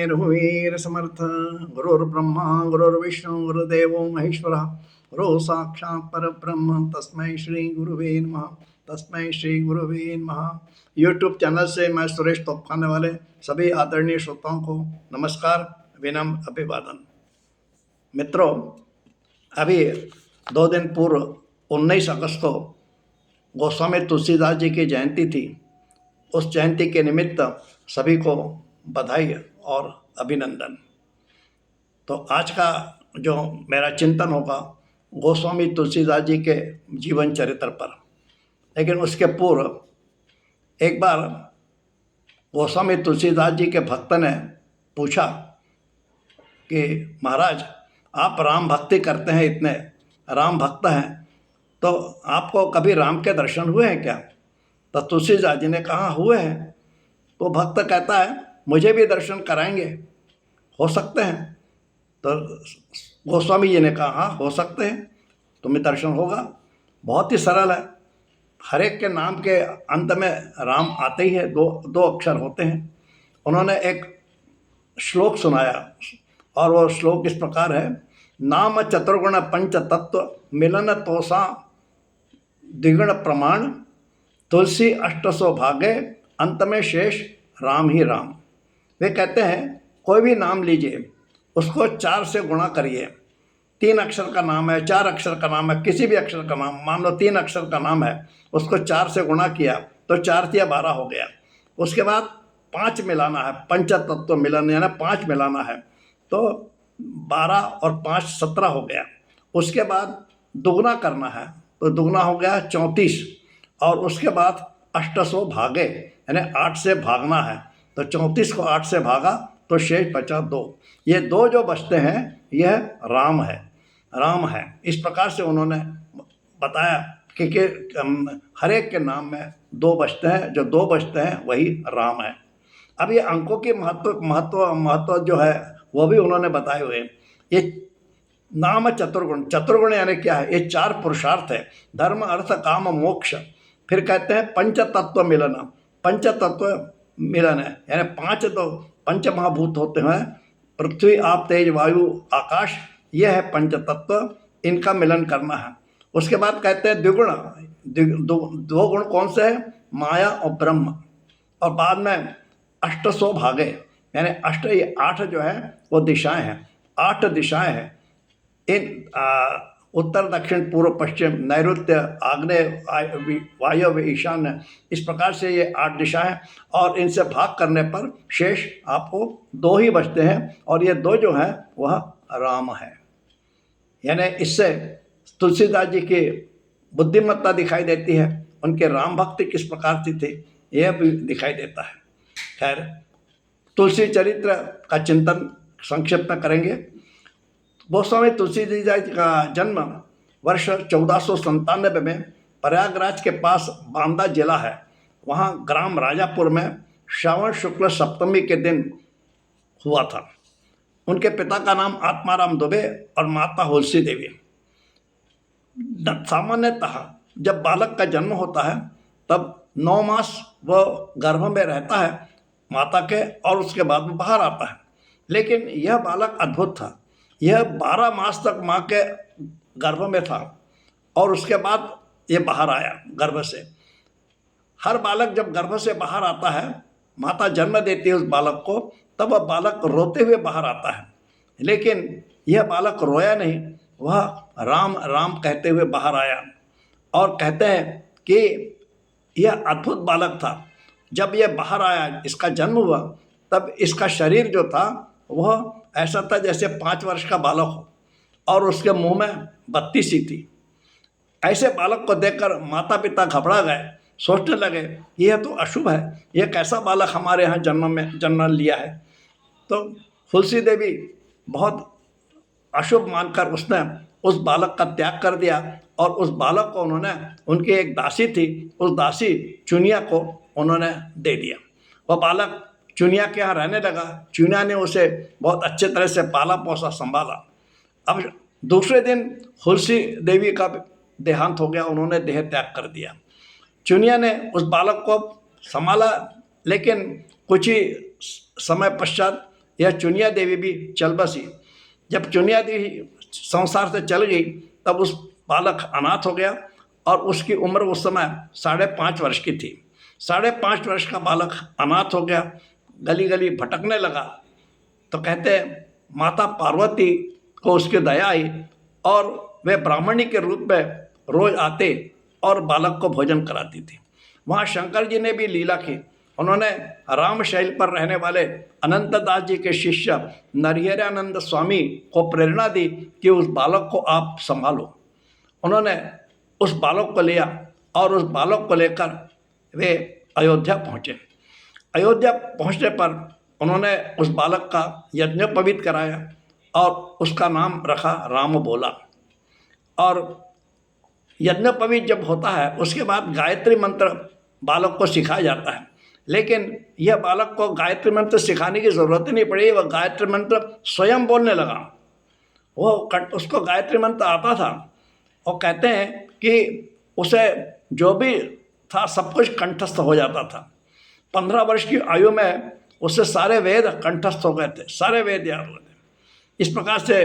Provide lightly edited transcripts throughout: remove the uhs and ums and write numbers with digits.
रघुवीर समर्थ। गुरुर्ब्रह्मा गुरुर्विष्णु गुरुदेवो महेश्वरः। गुरु साक्षात् परब्रह्म तस्मै श्री गुरुवे नमः। तस्मै श्री गुरुवे नमः। यूट्यूब चैनल से मैं सुरेश तोपखाने वाले सभी आदरणीय श्रोताओं को नमस्कार, विनम्र अभिवादन। मित्रों, अभी 2 दिन पूर्व 19 अगस्त को गोस्वामी तुलसीदास जी की जयंती थी। उस जयंती के निमित्त सभी को बधाई और अभिनंदन। तो आज का जो मेरा चिंतन होगा गोस्वामी तुलसीदास जी के जीवन चरित्र पर। लेकिन उसके पूर्व एक बार गोस्वामी तुलसीदास जी के भक्त ने पूछा कि महाराज, आप राम भक्ति करते हैं, इतने राम भक्त हैं, तो आपको कभी राम के दर्शन हुए हैं क्या? तो तुलसीदास जी ने कहा हुए हैं। तो भक्त कहता है मुझे भी दर्शन कराएंगे, हो सकते हैं? तो गोस्वामी जी ने कहा हाँ हो सकते हैं, तुम्हें दर्शन होगा। बहुत ही सरल है, हर एक के नाम के अंत में राम आते ही है, दो अक्षर होते हैं। उन्होंने एक श्लोक सुनाया और वो श्लोक इस प्रकार है, नाम चतुर्गुण पंच तत्व मिलन तोसा द्विगुण प्रमाण, तुलसी 800 भागे अंत में शेष राम ही राम। वे कहते हैं कोई भी नाम लीजिए, उसको 4 से गुणा करिए। 3 अक्षर का नाम है, 4 अक्षर का नाम है, किसी भी अक्षर का नाम, मान लो 3 अक्षर का नाम है, उसको 4 से गुणा किया तो 4 या 12 हो गया। उसके बाद 5 मिलाना है, पंच तत्व मिलन यानी 5 मिलाना है, तो 12 और 5 17 हो गया। उसके बाद दुगना करना है, तो दुगना हो गया 34, और उसके बाद 800 भागे यानी 8 से भागना है, तो 34 को 8 से भागा तो शेष बचा 2। ये 2 जो बचते हैं यह राम है, राम है। इस प्रकार से उन्होंने बताया कि हर एक के नाम में 2 बचते हैं, जो 2 बचते हैं वही राम है। अब ये अंकों की महत्व जो है वो भी उन्होंने बताए हुए। ये नाम चतुर्गुण यानी क्या है? ये 4 पुरुषार्थ है, धर्म अर्थ काम मोक्ष। फिर कहते हैं पंच तत्व मिलन, पंच तत्व मिलन है यानी 5 तो पंच महाभूत होते हैं, पृथ्वी आप तेज वायु आकाश, यह है पंच तत्व, इनका मिलन करना है। उसके बाद कहते हैं द्विगुण, 2 गुण कौन से हैं? माया और ब्रह्म। और बाद में 800 भागे यानी 8 जो है वो दिशाएं हैं, 8 दिशाएं हैं। इन उत्तर दक्षिण पूर्व पश्चिम नैऋत्य आग्नेय वायव्य ईशान्य, इस प्रकार से ये 8 दिशा है। और इनसे भाग करने पर शेष आपको 2 ही बचते हैं, और ये 2 जो है वह राम है। यानी इससे तुलसीदास जी की बुद्धिमत्ता दिखाई देती है, उनके राम भक्ति किस प्रकार से थे यह भी दिखाई देता है। खैर, तुलसी चरित्र का चिंतन संक्षिप्त में करेंगे। गोस्वामी तुलसीदास जी का जन्म वर्ष 1497 में प्रयागराज के पास बांदा जिला है, वहाँ ग्राम राजापुर में श्रावण शुक्ल सप्तमी के दिन हुआ था। उनके पिता का नाम आत्माराम दुबे और माता होलसी देवी। सामान्यतः जब बालक का जन्म होता है तब 9 मास वह गर्भ में रहता है माता के, और उसके बाद वो बाहर आता है। लेकिन यह बालक अद्भुत था, यह 12 मास तक माँ के गर्भ में था और उसके बाद ये बाहर आया गर्भ से। हर बालक जब गर्भ से बाहर आता है, माता जन्म देती है उस बालक को, तब वह बालक रोते हुए बाहर आता है। लेकिन यह बालक रोया नहीं, वह राम राम कहते हुए बाहर आया। और कहते हैं कि यह अद्भुत बालक था। जब यह बाहर आया, इसका जन्म हुआ, तब इसका शरीर जो था वह ऐसा था जैसे 5 वर्ष का बालक हो, और उसके मुंह में बत्ती सी थी। ऐसे बालक को देखकर माता पिता घबरा गए, सोचने लगे यह तो अशुभ है, यह कैसा बालक हमारे यहाँ जन्म लिया है। तो तुलसी देवी बहुत अशुभ मानकर उसने उस बालक का त्याग कर दिया, और उस बालक को उन्होंने, उनकी एक दासी थी, उस दासी चुनिया को उन्होंने दे दिया। वह बालक चुनिया के यहाँ रहने लगा। चुनिया ने उसे बहुत अच्छे तरह से पाला पोसा संभाला। अब दूसरे दिन तुलसी देवी का देहांत हो गया, उन्होंने देह त्याग कर दिया। चुनिया ने उस बालक को संभाला, लेकिन कुछ ही समय पश्चात यह चुनिया देवी भी चल बसी। जब चुनिया देवी संसार से चल गई तब उस बालक अनाथ हो गया और उसकी उम्र उस समय 5.5 वर्ष की थी। 5.5 वर्ष का बालक अनाथ हो गया, गली गली भटकने लगा। तो कहते हैं माता पार्वती को उसकी दया आई और वे ब्राह्मणी के रूप में रोज आते और बालक को भोजन कराती थी। वहाँ शंकर जी ने भी लीला की। उन्होंने राम शैल पर रहने वाले अनंत दास जी के शिष्य नरहरानंद स्वामी को प्रेरणा दी कि उस बालक को आप संभालो। उन्होंने उस बालक को लिया और उस बालक को लेकर वे अयोध्या पहुँचे। अयोध्या पहुँचने पर उन्होंने उस बालक का यज्ञोपवीत कराया और उसका नाम रखा राम बोला। और यज्ञोपवीत जब होता है उसके बाद गायत्री मंत्र बालक को सिखाया जाता है। लेकिन यह बालक को गायत्री मंत्र सिखाने की ज़रूरत ही नहीं पड़ी, वह गायत्री मंत्र स्वयं बोलने लगा। वो उसको गायत्री मंत्र आता था और कहते हैं कि उसे जो भी था सब कुछ कंठस्थ हो जाता था। 15 वर्ष की आयु में उससे सारे वेद कंठस्थ हो गए थे, सारे वेद याद हो गए। इस प्रकार से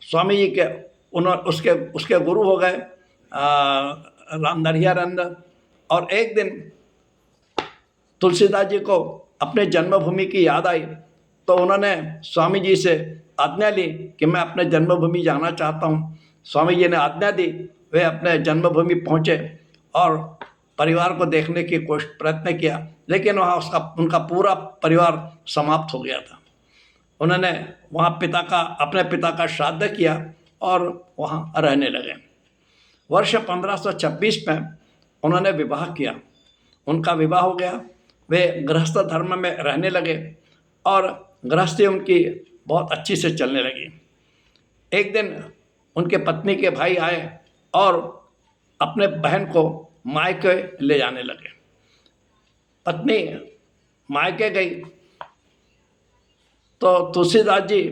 स्वामी जी के उसके गुरु हो गए राम नरहरानंद। और एक दिन तुलसीदास जी को अपने जन्मभूमि की याद आई तो उन्होंने स्वामी जी से आज्ञा ली कि मैं अपने जन्मभूमि जाना चाहता हूँ। स्वामी जी ने आज्ञा दी, वे अपने जन्मभूमि पहुँचे और परिवार को देखने की प्रयत्न किया, लेकिन वहाँ उनका पूरा परिवार समाप्त हो गया था। उन्होंने वहाँ अपने पिता का श्राद्ध किया और वहाँ रहने लगे। वर्ष 1526 में उन्होंने विवाह किया, उनका विवाह हो गया। वे गृहस्थ धर्म में रहने लगे और गृहस्थी उनकी बहुत अच्छी से चलने लगी। एक दिन उनके पत्नी के भाई आए और अपने बहन को मायके ले जाने लगे। पत्नी मायके गई तो तुलसीदास जी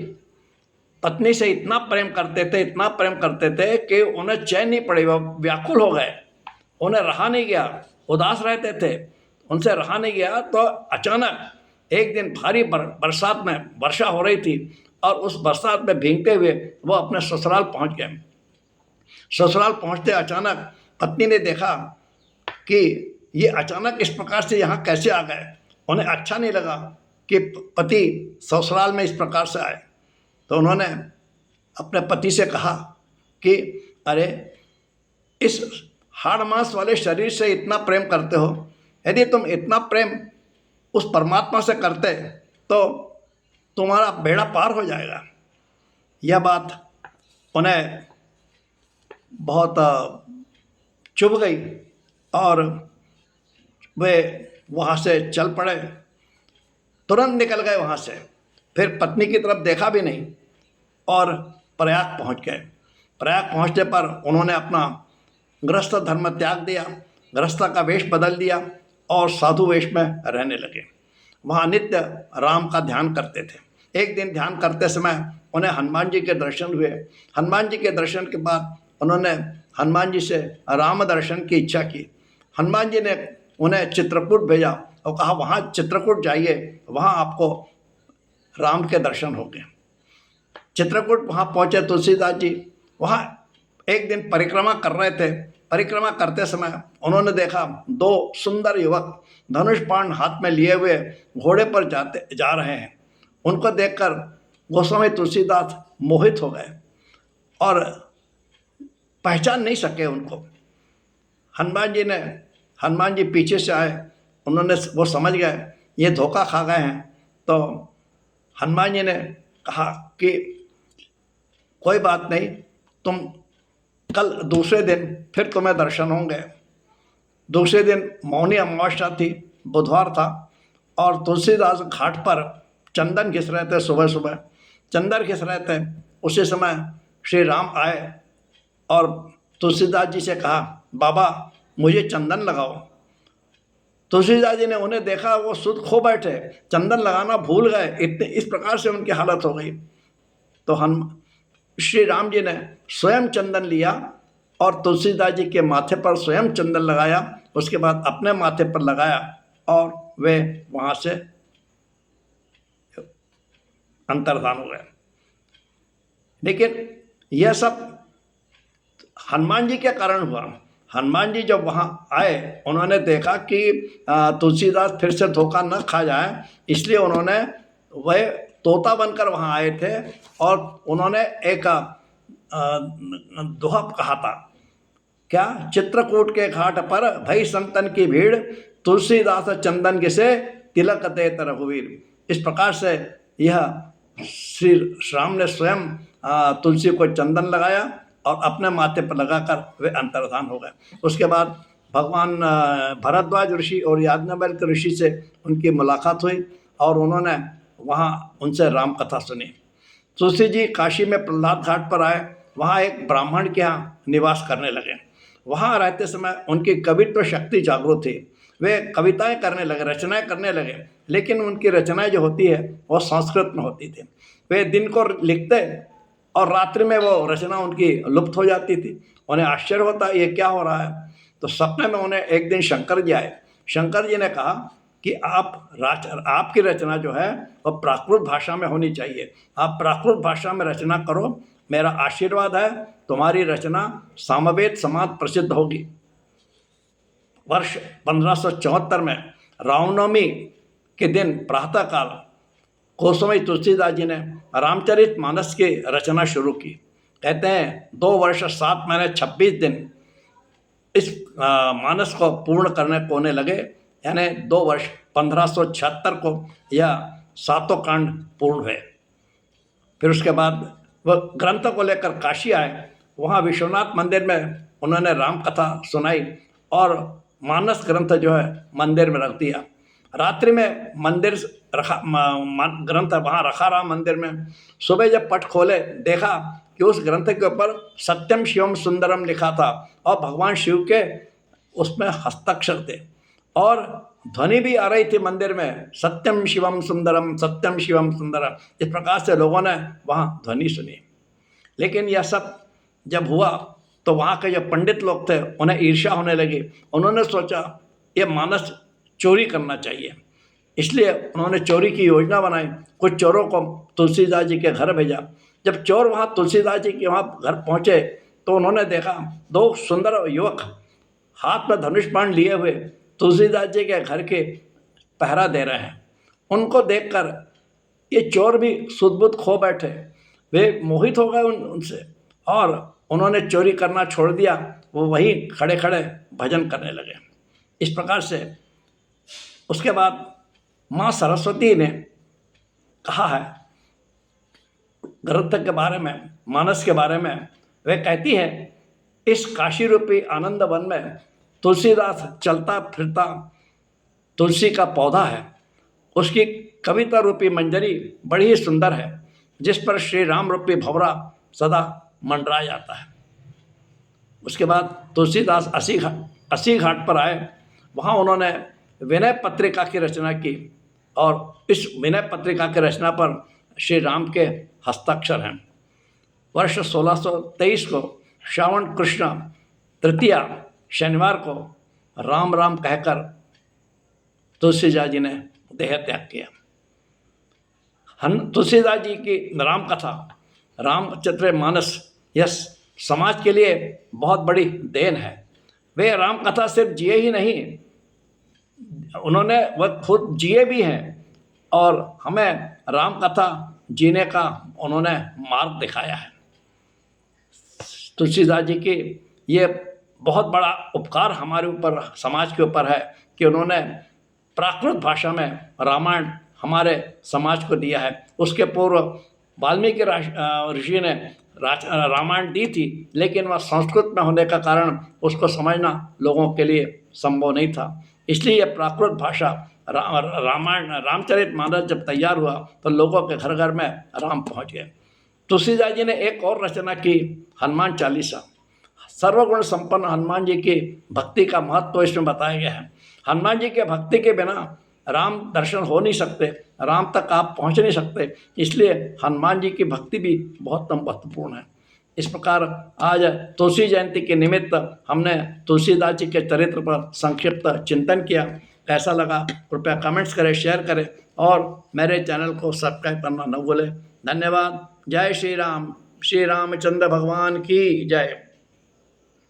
पत्नी से इतना प्रेम करते थे कि उन्हें चैन नहीं पड़ी, वो व्याकुल हो गए, उन्हें रहा नहीं गया, उदास रहते थे, उनसे रहा नहीं गया। तो अचानक एक दिन भारी बरसात में वर्षा हो रही थी और उस बरसात में भीगते हुए वो अपने ससुराल पहुंच गए। ससुराल पहुंचते अचानक पत्नी ने देखा कि ये अचानक इस प्रकार से यहाँ कैसे आ गए। उन्हें अच्छा नहीं लगा कि पति ससुराल में इस प्रकार से आए। तो उन्होंने अपने पति से कहा कि अरे इस हाड़ मांस वाले शरीर से इतना प्रेम करते हो, यदि तुम इतना प्रेम उस परमात्मा से करते तो तुम्हारा बेड़ा पार हो जाएगा। यह बात उन्हें बहुत चुभ गई और वे वहाँ से चल पड़े, तुरंत निकल गए वहाँ से। फिर पत्नी की तरफ देखा भी नहीं और प्रयाग पहुँच गए। प्रयाग पहुँचने पर उन्होंने अपना गृहस्थ धर्म त्याग दिया, गृहस्थ का वेश बदल दिया और साधु वेश में रहने लगे। वहाँ नित्य राम का ध्यान करते थे। एक दिन ध्यान करते समय उन्हें हनुमान जी के दर्शन हुए। हनुमान जी के दर्शन के बाद उन्होंने हनुमान जी से राम दर्शन की इच्छा की। हनुमान जी ने उन्हें चित्रकूट भेजा और कहा वहाँ चित्रकूट जाइए, वहाँ आपको राम के दर्शन होंगे। चित्रकूट वहाँ पहुँचे तुलसीदास जी। वहाँ एक दिन परिक्रमा कर रहे थे। परिक्रमा करते समय उन्होंने देखा 2 सुंदर युवक धनुष बाण हाथ में लिए हुए घोड़े पर जा रहे हैं। उनको देखकर गोस्वामी तुलसीदास मोहित हो गए और पहचान नहीं सके उनको। हनुमान जी पीछे से आए, वो समझ गए ये धोखा खा गए हैं। तो हनुमान जी ने कहा कि कोई बात नहीं, तुम कल दूसरे दिन फिर तुम्हें दर्शन होंगे। दूसरे दिन मौनी अमावस्या थी, बुधवार था और तुलसीदास घाट पर चंदन घिस रहे थे। सुबह सुबह चंदन घिस रहे थे, उसी समय श्री राम आए और तुलसीदास जी से कहा बाबा मुझे चंदन लगाओ। तुलसीदास जी ने उन्हें देखा, वो सुध खो बैठे, चंदन लगाना भूल गए। इतने इस प्रकार से उनकी हालत हो गई। तो श्री राम जी ने स्वयं चंदन लिया और तुलसीदास जी के माथे पर स्वयं चंदन लगाया, उसके बाद अपने माथे पर लगाया और वे वहाँ से अंतर्धान हो गए। लेकिन यह सब हनुमान जी के कारण हुआ। हनुमान जी जब वहाँ आए, उन्होंने देखा कि तुलसीदास फिर से धोखा न खा जाए, इसलिए उन्होंने वह तोता बनकर वहाँ आए थे और उन्होंने एक दोहा कहा था, क्या, चित्रकूट के घाट पर भई संतन की भीड़, तुलसीदास चंदन किसे तिलक देत रघुवीर। इस प्रकार से यह श्री राम ने स्वयं तुलसी को चंदन लगाया और अपने माथे पर लगाकर वे अंतर्धान हो गए। उसके बाद भगवान भरद्वाज ऋषि और याज्ञवल्क्य ऋषि से उनकी मुलाकात हुई और उन्होंने वहाँ उनसे राम कथा सुनी। तुलसी जी काशी में प्रहलाद घाट पर आए, वहाँ एक ब्राह्मण के यहाँ निवास करने लगे। वहाँ रहते समय उनकी कवित्व शक्ति जागृत थी, वे कविताएं करने लगे, रचनाएं करने लगे, लेकिन उनकी रचनाएं जो होती है वो संस्कृत में होती थी। वे दिन को लिखते और रात्रि में वो रचना उनकी लुप्त हो जाती थी। उन्हें आश्चर्य होता ये क्या हो रहा है। तो सपने में उन्हें एक दिन शंकर जी आए। शंकर जी ने कहा कि आपकी रचना जो है वो प्राकृत भाषा में होनी चाहिए, आप प्राकृत भाषा में रचना करो, मेरा आशीर्वाद है, तुम्हारी रचना सामवेद समान प्रसिद्ध होगी। वर्ष 1574 में रामनवमी के दिन प्रातःकाल गोस्वामी तुलसीदास जी ने रामचरित मानस की रचना शुरू की। कहते हैं 2 वर्ष 7 महीने 26 दिन इस मानस को पूर्ण करने को होने लगे, यानी 2 वर्ष 1576 को यह 7 कांड पूर्ण हुए। फिर उसके बाद वह ग्रंथ को लेकर काशी आए, वहाँ विश्वनाथ मंदिर में उन्होंने राम कथा सुनाई और मानस ग्रंथ जो है मंदिर में रख दिया। रात्रि में मंदिर रखा, ग्रंथ वहाँ रखा रहा मंदिर में। सुबह जब पट खोले, देखा कि उस ग्रंथ के ऊपर सत्यम शिवम सुंदरम लिखा था और भगवान शिव के उसमें हस्ताक्षर थे और ध्वनि भी आ रही थी मंदिर में, सत्यम शिवम सुंदरम, सत्यम शिवम सुंदरम। इस प्रकार से लोगों ने वहाँ ध्वनि सुनी। लेकिन यह सब जब हुआ तो वहाँ के जो पंडित लोग थे उन्हें ईर्ष्या होने लगी। उन्होंने सोचा ये मानस चोरी करना चाहिए, इसलिए उन्होंने चोरी की योजना बनाई। कुछ चोरों को तुलसीदास जी के घर भेजा। जब चोर वहाँ तुलसीदास जी के वहाँ घर पहुँचे तो उन्होंने देखा 2 सुंदर युवक हाथ में धनुष बाण लिए हुए तुलसीदास जी के घर के पहरा दे रहे हैं। उनको देखकर ये चोर भी सुध-बुध खो बैठे, वे मोहित हो गए उनसे और उन्होंने चोरी करना छोड़ दिया। वो वहीं खड़े खड़े भजन करने लगे। इस प्रकार से उसके बाद माँ सरस्वती ने कहा है ग्रंथ के बारे में, मानस के बारे में। वे कहती है, इस काशी रूपी आनंद वन में तुलसीदास चलता फिरता तुलसी का पौधा है। उसकी कविता रूपी मंजरी बड़ी ही सुंदर है, जिस पर श्री राम रूपी भंवरा सदा मंडराया जाता है। उसके बाद तुलसीदास अस्सी घाट पर आए। वहाँ उन्होंने विनय पत्रिका की रचना की और इस विनय पत्रिका की रचना पर श्री राम के हस्ताक्षर हैं। वर्ष 1623 को श्रावण कृष्ण तृतीया शनिवार को राम राम कहकर तुलसीदास जी ने देह त्याग किया। तुलसीदास जी की राम कथा, रामचरितमानस, यह समाज के लिए बहुत बड़ी देन है। वे राम कथा सिर्फ जिए ही नहीं, उन्होंने वह खुद जिए भी हैं और हमें राम कथा जीने का उन्होंने मार्ग दिखाया है। तुलसीदास जी की ये बहुत बड़ा उपकार हमारे ऊपर, समाज के ऊपर है कि उन्होंने प्राकृत भाषा में रामायण हमारे समाज को दिया है। उसके पूर्व वाल्मीकि ऋषि ने रामायण दी थी, लेकिन वह संस्कृत में होने का कारण उसको समझना लोगों के लिए संभव नहीं था। इसलिए यह प्राकृत भाषा रामायण, रामचरितमानस जब तैयार हुआ तो लोगों के घर घर में राम पहुंच गए। तुलसीदास जी ने एक और रचना की, हनुमान चालीसा। सर्वगुण संपन्न हनुमान जी की भक्ति का महत्व इसमें बताया गया है। हनुमान जी के भक्ति के बिना राम दर्शन हो नहीं सकते, राम तक आप पहुंच नहीं सकते, इसलिए हनुमान जी की भक्ति भी बहुत महत्वपूर्ण है। इस प्रकार आज तुलसी जयंती के निमित्त हमने तुलसीदास जी के चरित्र पर संक्षिप्त चिंतन किया। कैसा लगा कृपया कमेंट्स करें, शेयर करें और मेरे चैनल को सब्सक्राइब करना न भूलें। धन्यवाद। जय श्री राम। श्री रामचंद्र भगवान की जय।